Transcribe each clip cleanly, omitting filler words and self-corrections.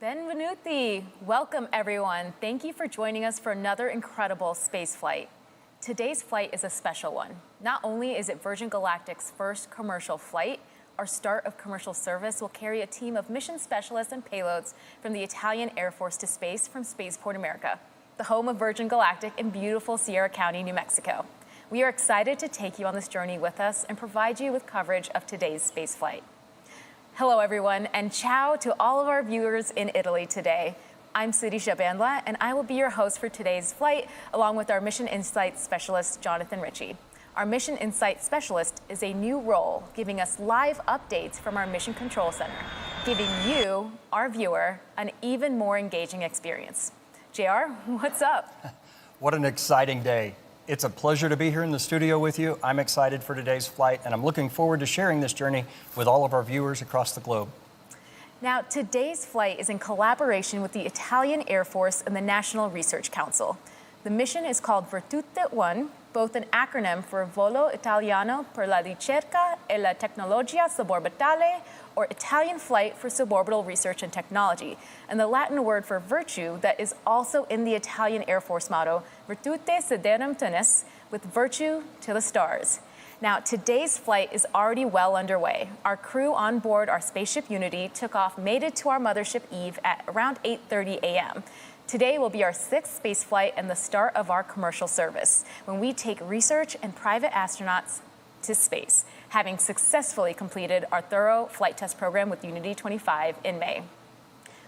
Benvenuti! Welcome, everyone. Thank you for joining us for another incredible space flight. Today's flight is a special one. Not only is it Virgin Galactic's first commercial flight, our start of commercial service will carry a team of mission specialists and payloads from the Italian Air Force to space from Spaceport America, the home of Virgin Galactic in beautiful Sierra County, New Mexico. We are excited to take you on this journey with us and provide you with coverage of today's space flight. Hello, everyone, and ciao to all of our viewers in Italy today. I'm Sirisha Bandla, and I will be your host for today's flight, along with our Mission Insight Specialist, Jonathan Ritchie. Our Mission Insight Specialist is a new role, giving us live updates from our Mission Control Center, giving you, our viewer, an even more engaging experience. JR, what's up? What an exciting day. It's a pleasure to be here in the studio with you. I'm excited for today's flight, and I'm looking forward to sharing this journey with all of our viewers across the globe. Now, today's flight is in collaboration with the Italian Air Force and the National Research Council. The mission is called Virtute 1, both an acronym for Volo Italiano per la Ricerca e la Tecnologia Suborbitale, or Italian Flight for Suborbital Research and Technology, and the Latin word for virtue that is also in the Italian Air Force motto, Virtute Siderum Tunis, with virtue to the stars. Now, today's flight is already well underway. Our crew on board our spaceship Unity took off, made it to our mothership Eve at around 8:30 a.m. Today will be our 6th space flight and the start of our commercial service, when we take research and private astronauts to space, having successfully completed our thorough flight test program with Unity 25 in May.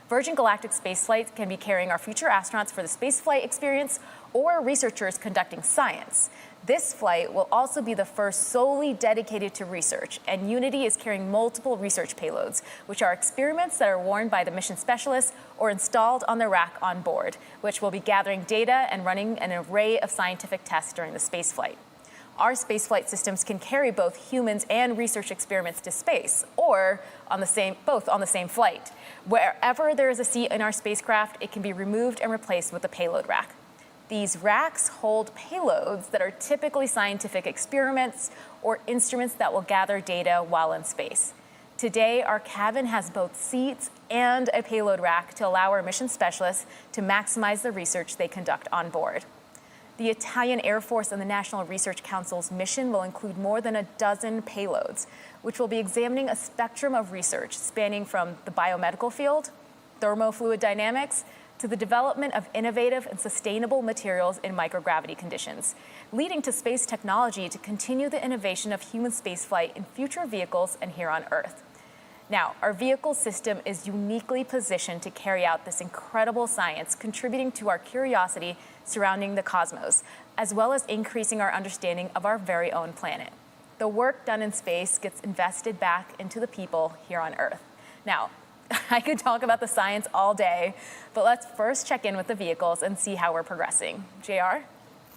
Virgin Galactic space flights can be carrying our future astronauts for the spaceflight experience or researchers conducting science. This flight will also be the first solely dedicated to research, and Unity is carrying multiple research payloads, which are experiments that are worn by the mission specialists or installed on the rack on board, which will be gathering data and running an array of scientific tests during the spaceflight. Our spaceflight systems can carry both humans and research experiments to space, or both on the same flight. Wherever there is a seat in our spacecraft, it can be removed and replaced with a payload rack. These racks hold payloads that are typically scientific experiments or instruments that will gather data while in space. Today, our cabin has both seats and a payload rack to allow our mission specialists to maximize the research they conduct on board. The Italian Air Force and the National Research Council's mission will include more than a dozen payloads, which will be examining a spectrum of research spanning from the biomedical field, thermofluid dynamics, to the development of innovative and sustainable materials in microgravity conditions, leading to space technology to continue the innovation of human spaceflight in future vehicles and here on Earth. Now, our vehicle system is uniquely positioned to carry out this incredible science, contributing to our curiosity surrounding the cosmos, as well as increasing our understanding of our very own planet. The work done in space gets invested back into the people here on Earth. Now, I could talk about the science all day, but let's first check in with the vehicles and see how we're progressing. JR?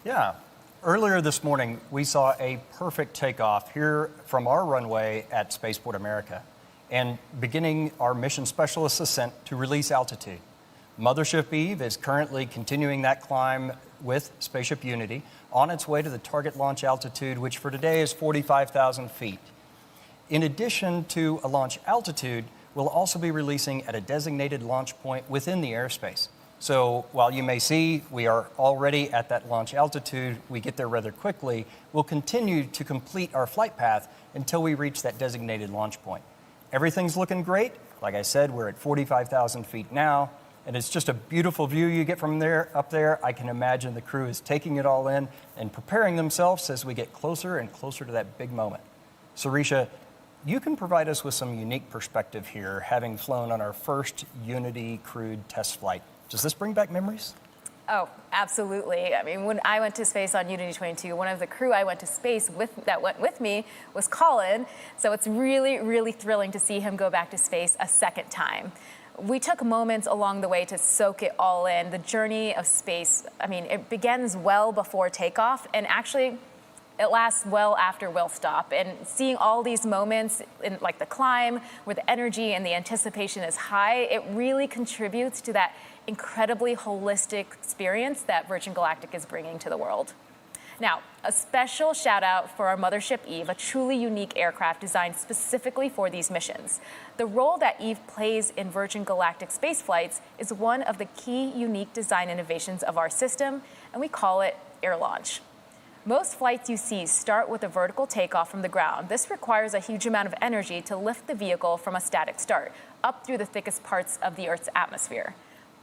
Yeah. Earlier this morning, we saw a perfect takeoff here from our runway at Spaceport America and beginning our mission specialist ascent to release altitude. Mothership Eve is currently continuing that climb with Spaceship Unity on its way to the target launch altitude, which for today is 45,000 feet. In addition to a launch altitude, we'll also be releasing at a designated launch point within the airspace. So while you may see we are already at that launch altitude, we get there rather quickly, we'll continue to complete our flight path until we reach that designated launch point. Everything's looking great. Like I said, we're at 45,000 feet now, and it's just a beautiful view you get from there up there. I can imagine the crew is taking it all in and preparing themselves as we get closer and closer to that big moment. Sirisha, you can provide us with some unique perspective here, having flown on our first Unity crewed test flight. Does this bring back memories? Oh, absolutely. I mean, when I went to space on Unity 22, one of the crew I went to space with that went with me was Colin. So it's really, really thrilling to see him go back to space a second time. We took moments along the way to soak it all in. The journey of space, I mean, it begins well before takeoff, and actually it lasts well after we'll stop. And seeing all these moments in like the climb where the energy and the anticipation is high, it really contributes to that incredibly holistic experience that Virgin Galactic is bringing to the world. Now, a special shout out for our mothership Eve, a truly unique aircraft designed specifically for these missions. The role that Eve plays in Virgin Galactic space flights is one of the key unique design innovations of our system, and we call it air launch. Most flights you see start with a vertical takeoff from the ground. This requires a huge amount of energy to lift the vehicle from a static start up through the thickest parts of the Earth's atmosphere.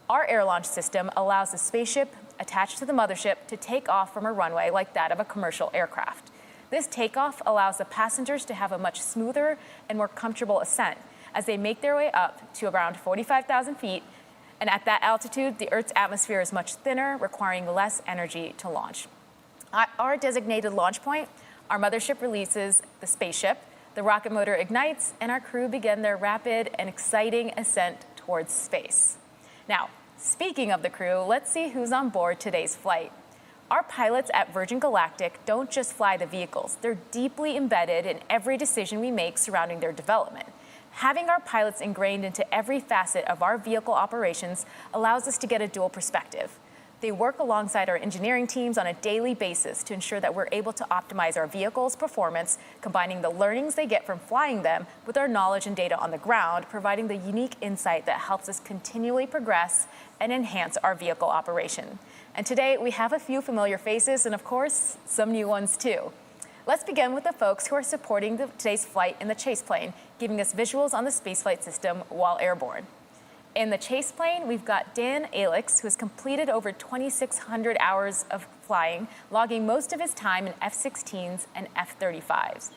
Our air launch system allows the spaceship attached to the mothership to take off from a runway like that of a commercial aircraft. This takeoff allows the passengers to have a much smoother and more comfortable ascent as they make their way up to around 45,000 feet. And at that altitude, the Earth's atmosphere is much thinner, requiring less energy to launch. At our designated launch point, our mothership releases the spaceship, the rocket motor ignites, and our crew begin their rapid and exciting ascent towards space. Now, speaking of the crew, let's see who's on board today's flight. Our pilots at Virgin Galactic don't just fly the vehicles, they're deeply embedded in every decision we make surrounding their development. Having our pilots ingrained into every facet of our vehicle operations allows us to get a dual perspective. They work alongside our engineering teams on a daily basis to ensure that we're able to optimize our vehicles' performance, combining the learnings they get from flying them with our knowledge and data on the ground, providing the unique insight that helps us continually progress and enhance our vehicle operation. And today, we have a few familiar faces and, of course, some new ones too. Let's begin with the folks who are supporting today's flight in the chase plane, giving us visuals on the spaceflight system while airborne. In the chase plane, we've got Dan Alix, who has completed over 2,600 hours of flying, logging most of his time in F-16s and F-35s.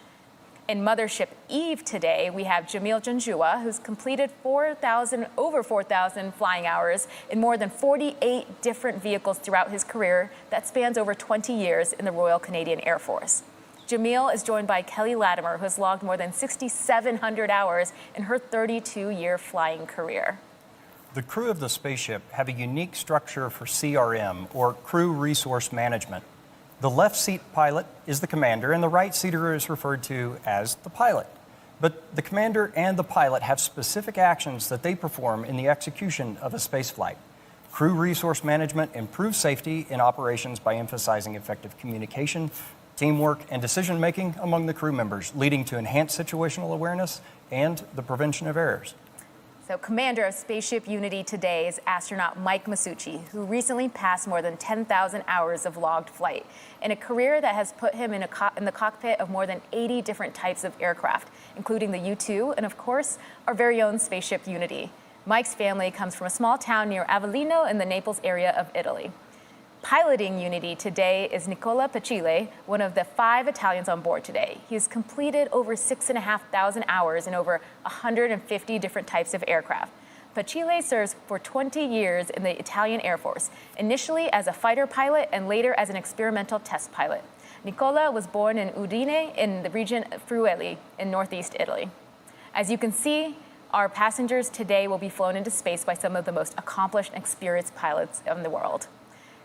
In Mothership Eve today, we have Jamil Janjua, who's completed over 4,000 flying hours in more than 48 different vehicles throughout his career that spans over 20 years in the Royal Canadian Air Force. Jamil is joined by Kelly Latimer, who has logged more than 6,700 hours in her 32-year flying career. The crew of the spaceship have a unique structure for CRM, or Crew Resource Management. The left seat pilot is the commander, and the right seater is referred to as the pilot. But the commander and the pilot have specific actions that they perform in the execution of a spaceflight. Crew Resource Management improves safety in operations by emphasizing effective communication, teamwork, and decision-making among the crew members, leading to enhanced situational awareness and the prevention of errors. So Commander of Spaceship Unity today is astronaut Mike Masucci, who recently passed more than 10,000 hours of logged flight in a career that has put him in the cockpit of more than 80 different types of aircraft, including the U-2 and, of course, our very own Spaceship Unity. Mike's family comes from a small town near Avellino in the Naples area of Italy. Piloting Unity today is Nicola Pacile, one of the 5 Italians on board today. He has completed over 6,500 hours in over 150 different types of aircraft. Pacile serves for 20 years in the Italian Air Force, initially as a fighter pilot and later as an experimental test pilot. Nicola was born in Udine in the region of Friuli in northeast Italy. As you can see, our passengers today will be flown into space by some of the most accomplished and experienced pilots in the world.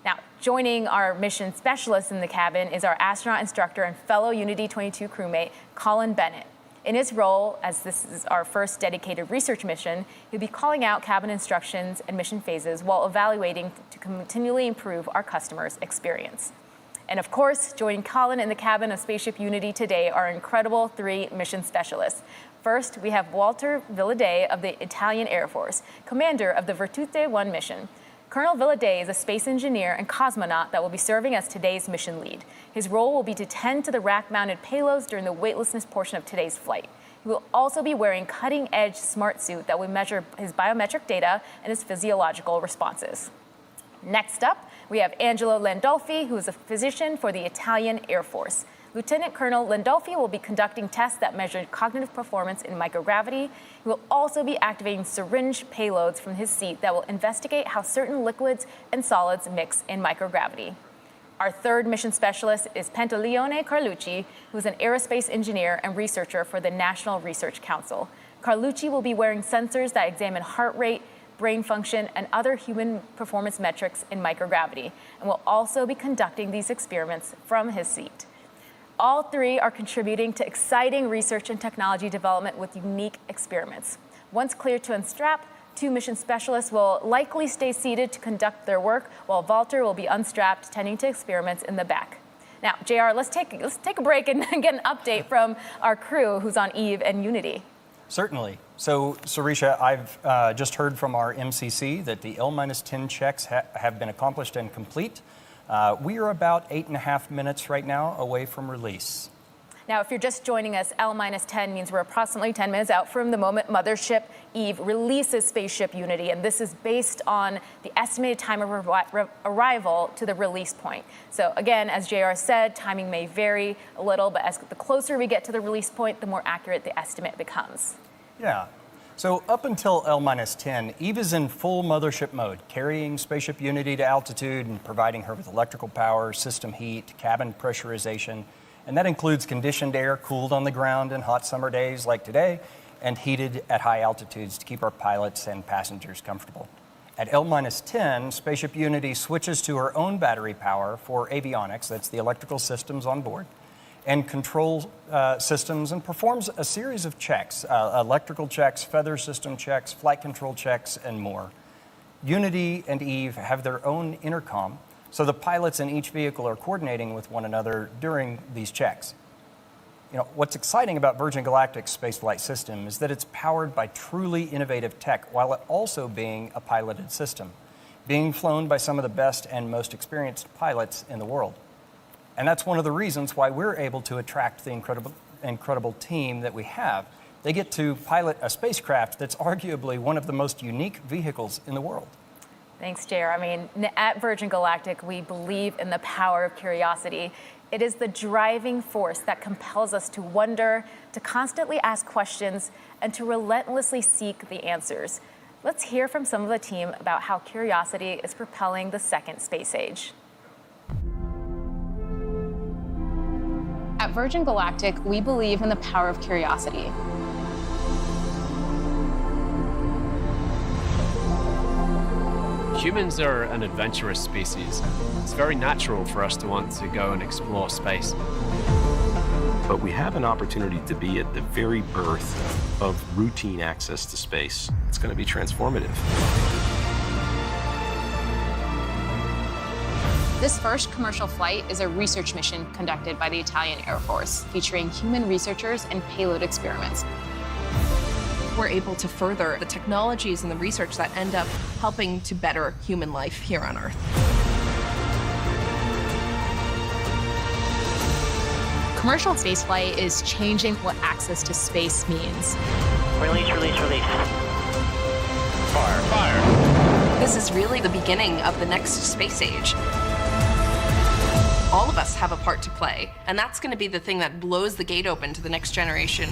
Now, joining our mission specialist in the cabin is our astronaut instructor and fellow Unity 22 crewmate, Colin Bennett. In his role, as this is our first dedicated research mission, he'll be calling out cabin instructions and mission phases while evaluating to continually improve our customers' experience. And of course, joining Colin in the cabin of Spaceship Unity today are incredible 3 mission specialists. First, we have Walter Villadei of the Italian Air Force, commander of the Virtute 1 mission. Colonel Villadei is a space engineer and cosmonaut that will be serving as today's mission lead. His role will be to tend to the rack-mounted payloads during the weightlessness portion of today's flight. He will also be wearing cutting-edge smart suit that will measure his biometric data and his physiological responses. Next up, we have Angelo Landolfi, who is a physician for the Italian Air Force. Lieutenant Colonel Landolfi will be conducting tests that measure cognitive performance in microgravity. He will also be activating syringe payloads from his seat that will investigate how certain liquids and solids mix in microgravity. Our third mission specialist is Pantaleone Carlucci, who is an aerospace engineer and researcher for the National Research Council. Carlucci will be wearing sensors that examine heart rate, brain function, and other human performance metrics in microgravity, and will also be conducting these experiments from his seat. All 3 are contributing to exciting research and technology development with unique experiments. Once cleared to unstrap, 2 mission specialists will likely stay seated to conduct their work, while Walter will be unstrapped, tending to experiments in the back. Now, JR, let's take a break and get an update from our crew who's on Eve and Unity. Certainly. So, Sarisha, I've just heard from our MCC that the L-10 checks have been accomplished and complete. We are about 8.5 minutes right now away from release. Now, if you're just joining us, L-10 means we're approximately 10 minutes out from the moment Mothership Eve releases Spaceship Unity, and this is based on the estimated time of arrival to the release point. So again, as JR said, timing may vary a little, but as the closer we get to the release point, the more accurate the estimate becomes. Yeah. So up until L-10, Eve is in full mothership mode, carrying Spaceship Unity to altitude and providing her with electrical power, system heat, cabin pressurization. And that includes conditioned air cooled on the ground in hot summer days like today and heated at high altitudes to keep our pilots and passengers comfortable. At L-10, Spaceship Unity switches to her own battery power for avionics, that's the electrical systems on board, and control systems, and performs a series of checks, electrical checks, feather system checks, flight control checks, and more. Unity and Eve have their own intercom, so the pilots in each vehicle are coordinating with one another during these checks. You know, what's exciting about Virgin Galactic's spaceflight system is that it's powered by truly innovative tech while it also being a piloted system, being flown by some of the best and most experienced pilots in the world. And that's one of the reasons why we're able to attract the incredible team that we have. They get to pilot a spacecraft that's arguably one of the most unique vehicles in the world. Thanks, JR. I mean, at Virgin Galactic, we believe in the power of curiosity. It is the driving force that compels us to wonder, to constantly ask questions, and to relentlessly seek the answers. Let's hear from some of the team about how curiosity is propelling the second space age. At Virgin Galactic, we believe in the power of curiosity. Humans are an adventurous species. It's very natural for us to want to go and explore space. But we have an opportunity to be at the very birth of routine access to space. It's going to be transformative. This first commercial flight is a research mission conducted by the Italian Air Force, featuring human researchers and payload experiments. We're able to further the technologies and the research that end up helping to better human life here on Earth. Commercial spaceflight is changing what access to space means. Release, release, release. Fire, fire! This is really the beginning of the next space age. All of us have a part to play, and that's going to be the thing that blows the gate open to the next generation.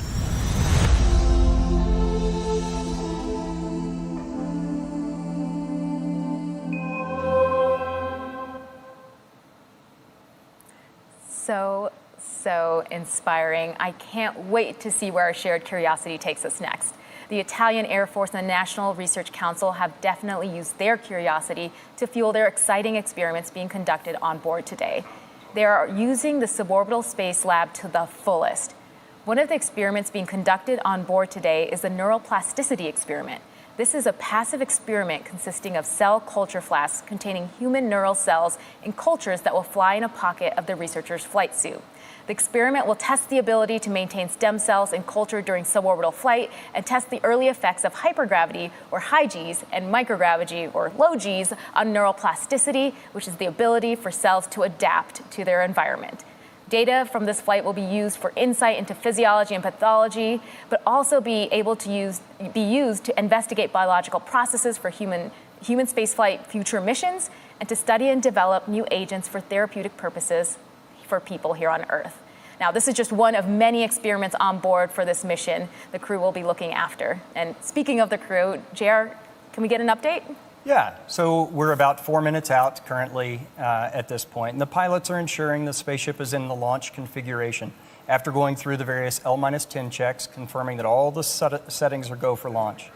So inspiring. I can't wait to see where our shared curiosity takes us next. The Italian Air Force and the National Research Council have definitely used their curiosity to fuel their exciting experiments being conducted on board today. They are using the suborbital space lab to the fullest. One of the experiments being conducted on board today is the neuroplasticity experiment. This is a passive experiment consisting of cell culture flasks containing human neural cells in cultures that will fly in a pocket of the researcher's flight suit. The experiment will test the ability to maintain stem cells in culture during suborbital flight and test the early effects of hypergravity, or high Gs, and microgravity, or low Gs, on neuroplasticity, which is the ability for cells to adapt to their environment. Data from this flight will be used for insight into physiology and pathology, but also be used to investigate biological processes for human spaceflight future missions, and to study and develop new agents for therapeutic purposes for people here on Earth. Now, this is just one of many experiments on board for this mission the crew will be looking after. And speaking of the crew, JR, can we get an update? Yeah, so we're about 4 minutes out currently at this point, and the pilots are ensuring the spaceship is in the launch configuration after going through the various L-10 checks, confirming that all the settings are go for launch.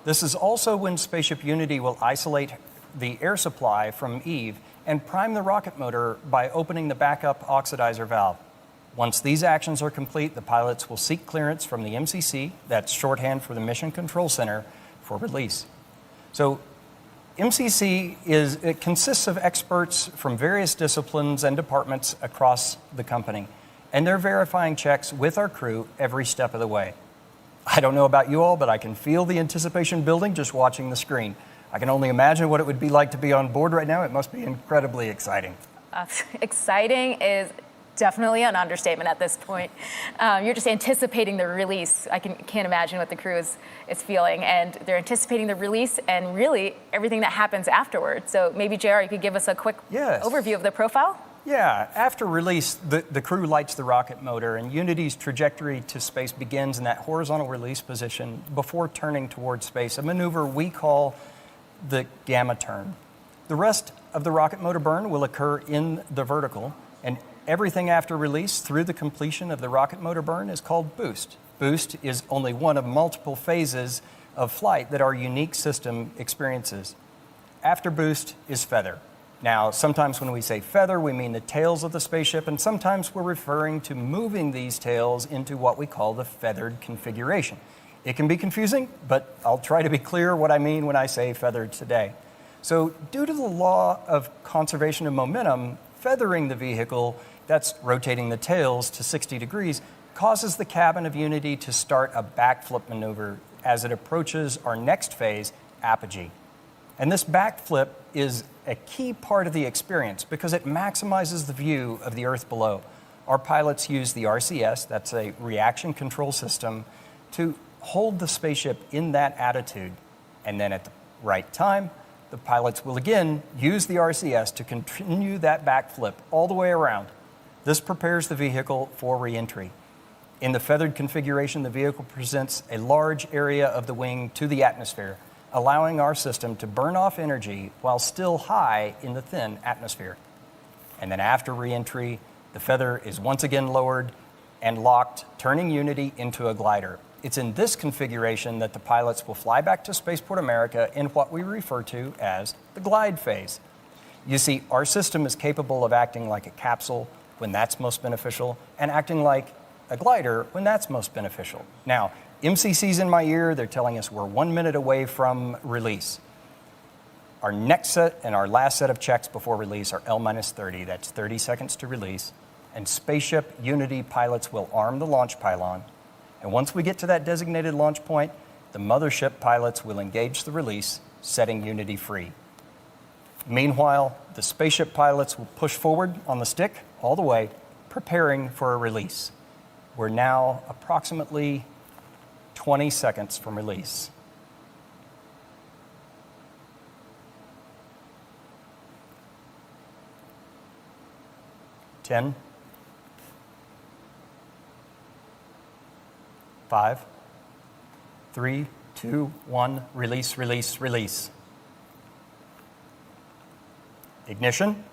This is also when Spaceship Unity will isolate the air supply from Eve and prime the rocket motor by opening the backup oxidizer valve. Once these actions are complete, the pilots will seek clearance from the MCC, that's shorthand for the Mission Control Center, for release. So MCC it consists of experts from various disciplines and departments across the company, and they're verifying checks with our crew every step of the way. I don't know about you all, but I can feel the anticipation building just watching the screen. I can only imagine what it would be like to be on board right now. It must be incredibly exciting. Exciting is definitely an understatement at this point. You're just anticipating the release. I can't imagine what the crew is feeling, and they're anticipating the release and really everything that happens afterwards. So maybe, JR, you could give us a quick overview of the profile? Yeah, after release, the crew lights the rocket motor, and Unity's trajectory to space begins in that horizontal release position before turning towards space, a maneuver we call the gamma turn. The rest of the rocket motor burn will occur in the vertical, and everything after release through the completion of the rocket motor burn is called boost. Boost is only one of multiple phases of flight that our unique system experiences. After boost is feather. Now, sometimes when we say feather, we mean the tails of the spaceship, and sometimes we're referring to moving these tails into what we call the feathered configuration. It can be confusing, but I'll try to be clear what I mean when I say feathered today. So, due to the law of conservation of momentum, feathering the vehicle, that's rotating the tails to 60 degrees, causes the cabin of Unity to start a backflip maneuver as it approaches our next phase, apogee. And this backflip is a key part of the experience because it maximizes the view of the Earth below. Our pilots use the RCS, that's a reaction control system, to hold the spaceship in that attitude. And then at the right time, the pilots will again use the RCS to continue that backflip all the way around. This prepares the vehicle for re-entry. In the feathered configuration, the vehicle presents a large area of the wing to the atmosphere, allowing our system to burn off energy while still high in the thin atmosphere. And then after re-entry, the feather is once again lowered and locked, turning Unity into a glider. It's in this configuration that the pilots will fly back to Spaceport America in what we refer to as the glide phase. You see, our system is capable of acting like a capsule when that's most beneficial, and acting like a glider when that's most beneficial. Now, MCC's in my ear, they're telling us we're 1 minute away from release. Our next set and our last set of checks before release are L-30, that's 30 seconds to release, and Spaceship Unity pilots will arm the launch pylon, and once we get to that designated launch point, the mothership pilots will engage the release, setting Unity free. Meanwhile, the spaceship pilots will push forward on the stick all the way, preparing for a release. We're now approximately 20 seconds from release. Ten, 5, 3, 2, 1, release, release, release. Ignition.